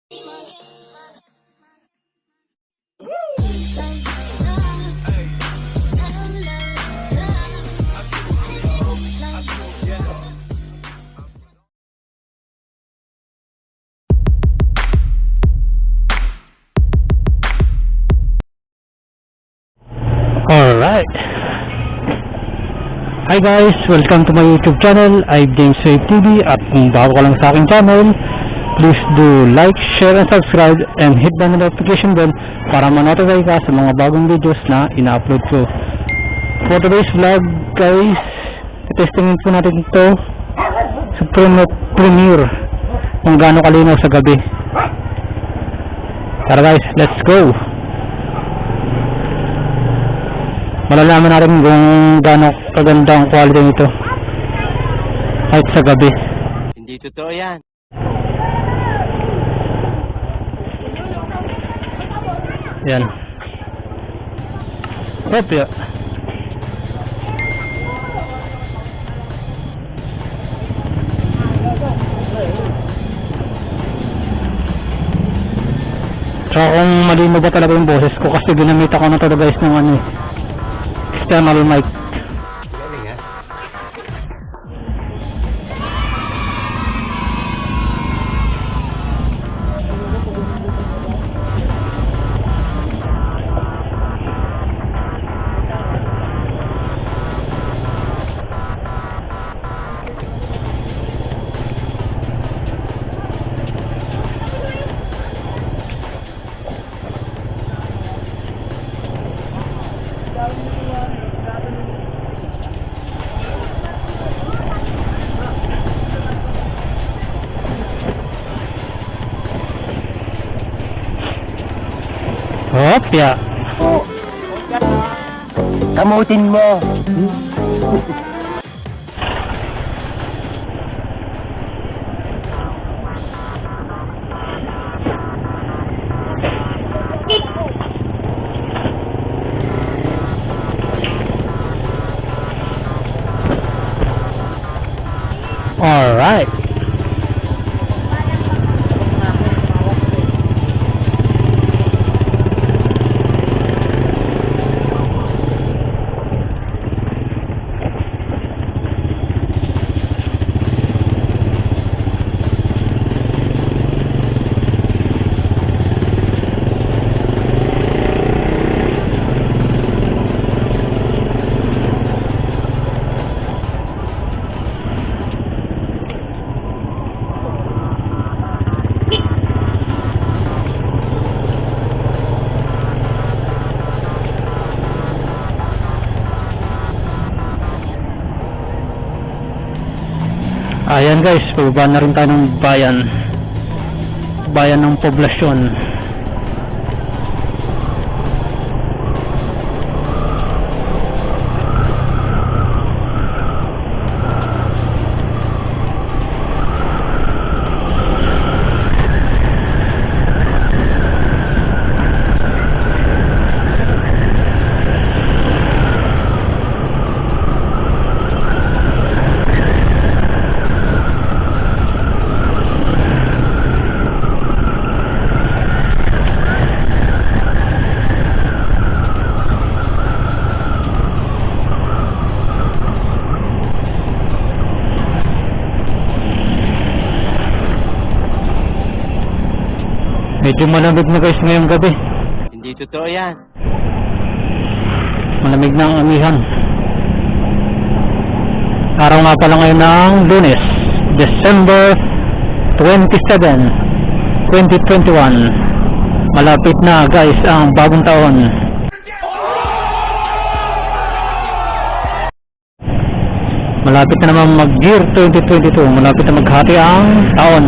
Alright. Hi guys, welcome to my YouTube channel. I'm Ng Supremo TV. At kung bago ka lang sa aking channel, please do like, share, and subscribe, and hit the notification bell para ma-notify ka sa mga bagong videos na ina-upload ko. For today's vlog guys, testingin po natin ito Supremo Premiere kung gaano kalinaw sa gabi. Tara guys, let's go! Malalaman natin kung gaano kaganda ang quality nito kahit sa gabi. Hindi totoo yan. Yan. Propio. So kung malinaw ba talaga yung boses ko, kasi ginamit ako na to guys ng ano, external mic. Hopya. Kamutin mo. All right. Ayan guys, pababa na rin tayo ng bayan ng poblasyon. Medyo malamig na guys ngayong gabi. Hindi totoo yan. Malamig na ang amihan. Araw nga pala ngayon ng Lunes, December 27, 2021. Malapit na guys ang bagong taon. Malapit na naman mag-year 2022. Malapit na maghati ang taon.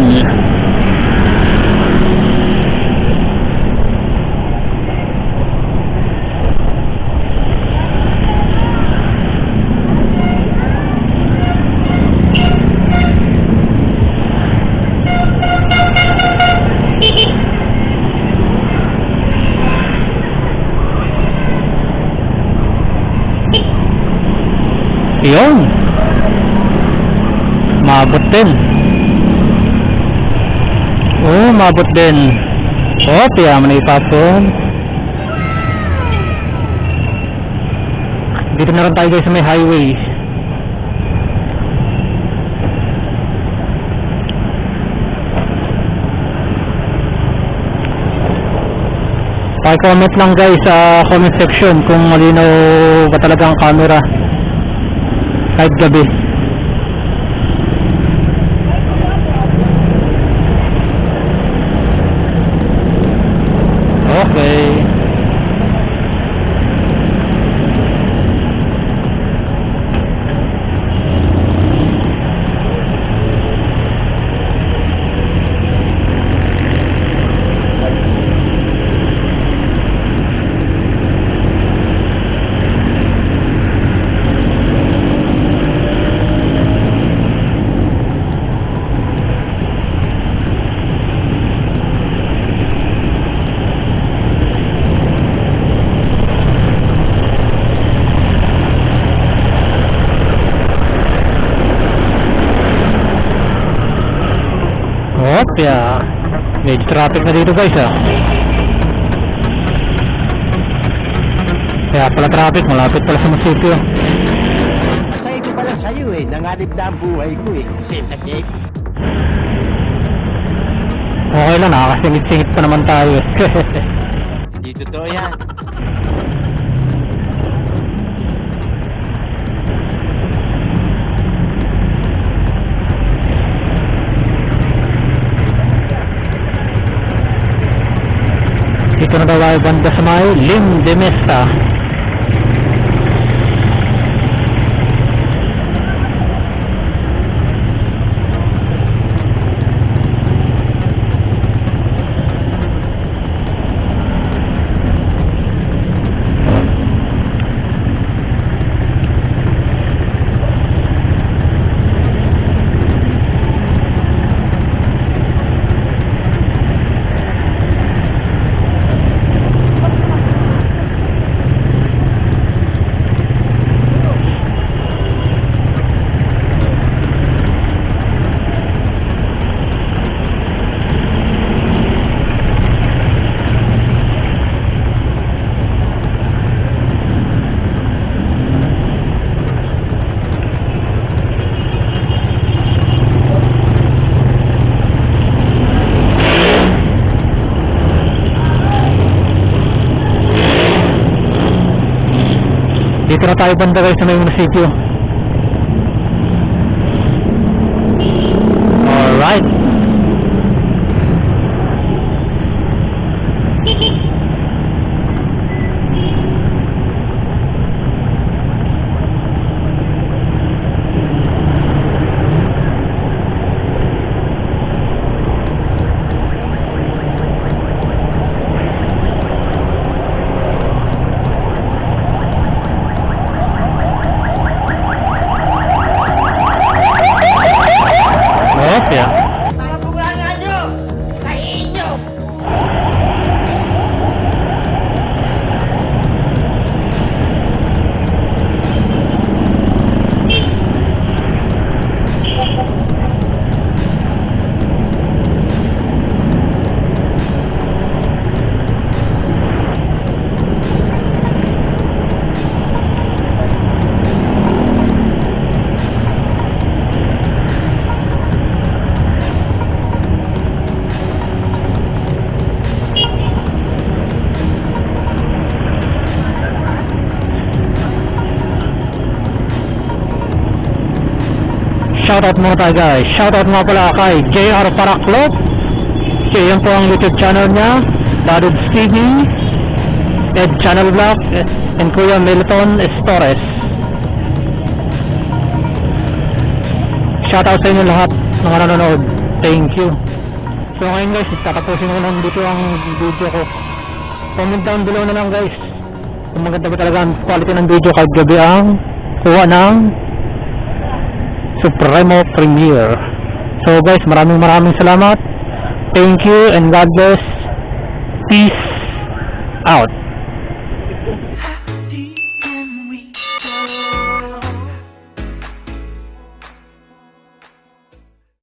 Yun, maabot din. Oh, mabot din. Oh, piyaman na ipapon. Dito na rin tayo guys sa may highway. Paki-comment lang guys sa comment section kung malinaw ba talaga ang camera kahit gabi. Okay. Opya, medyo traffic na dito guys ah. Kaya pala traffic, malapit pala sa munisipyo. Sabi ko pala sa'yo eh, nanganib na ang buhay ko eh. Safe na safe. Okay lang, nakakasingit-singit pa naman tayo. Hindi totoo yan. Dito na daw ay banda sa may Lim de Mesa. Dito na tayo banda guys sa may munisipyo. Alright. Opya. Mga bunganga nyo! Sa inyo! Shoutout muna tayo guys. Shoutout nga pala kay JR Paraklop. Okay, yan po ang YouTube channel niya. Dadudes TV, Ed Channel Vlog, and Kuya Milton Estores. Shoutout sa inyo lahat ng nanonood. Thank you. So ngayon guys, tatapusin ko lang dito ang video ko. Comment down below na lang guys kung maganda ba talaga ang quality ng video kahit gabi ang kuha ng Supremo Premiere. So guys, maraming salamat. Thank you and God bless. Peace out.